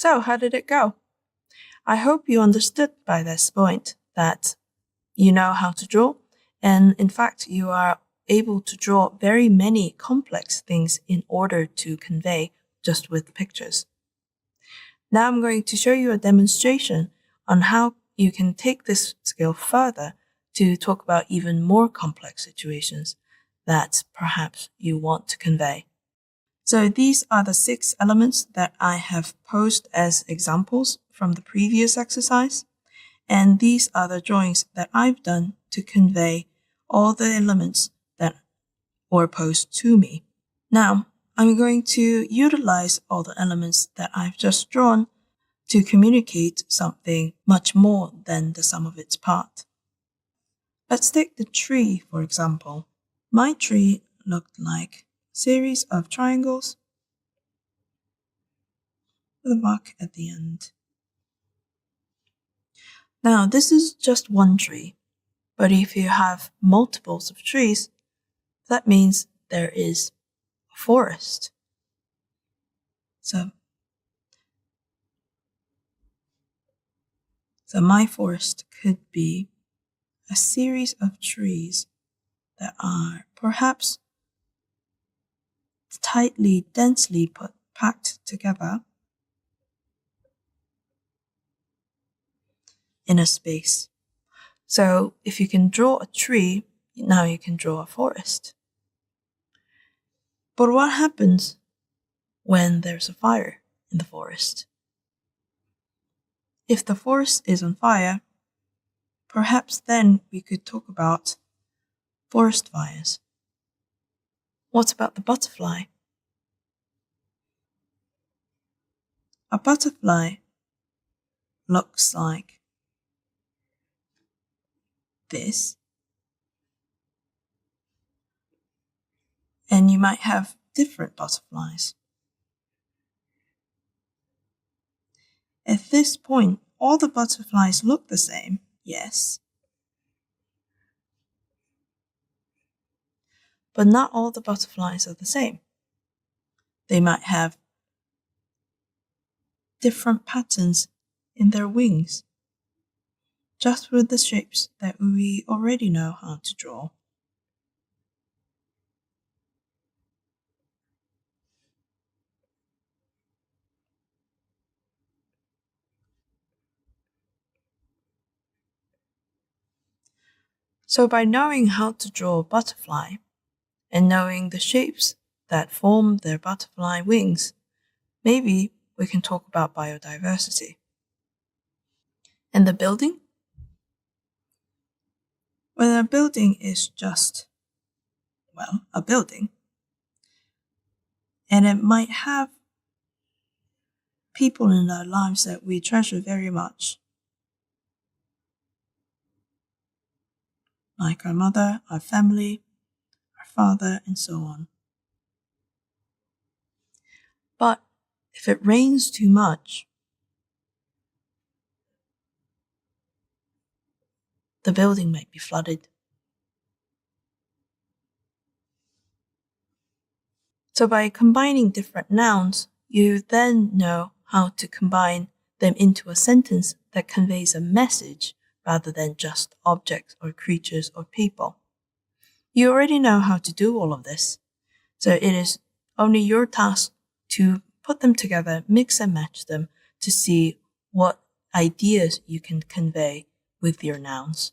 So how did it go? I hope you understood by this point that you know how to draw, and in fact, you are able to draw very many complex things in order to convey just with pictures. Now I'm going to show you a demonstration on how you can take this skill further to talk about even more complex situations that perhaps you want to convey. So these are the 6 elements that I have posed as examples from the previous exercise. And these are the drawings that I've done to convey all the elements that were posed to me. Now, I'm going to utilize all the elements that I've just drawn to communicate something much more than the sum of its parts. Let's take the tree, for example. My tree looked like a series of triangles with a mark at the end. Now, this is just one tree, but if you have multiples of trees, that means there is a forest. So my forest could be a series of trees that are perhaps tightly, densely packed together in a space. So if you can draw a tree, now you can draw a forest. But what happens when there's a fire in the forest? If the forest is on fire, perhaps then we could talk about forest fires. What about the butterfly? A butterfly looks like this. And you might have different butterflies. At this point, all the butterflies look the same, yes. But not all the butterflies are the same. They might have different patterns in their wings, just with the shapes that we already know how to draw. So by knowing how to draw a butterfly and knowing the shapes that form their butterfly wings, maybe we can talk about biodiversity. And the building? Well, a building is just, a building. And it might have people in our lives that we treasure very much. Like our mother, our family, our father, and so on. But if it rains too much, the building might be flooded. So by combining different nouns, you then know how to combine them into a sentence that conveys a message rather than just objects or creatures or people. You already know how to do all of this, so it is only your task to put them together, mix and match them to see what ideas you can convey with your nouns.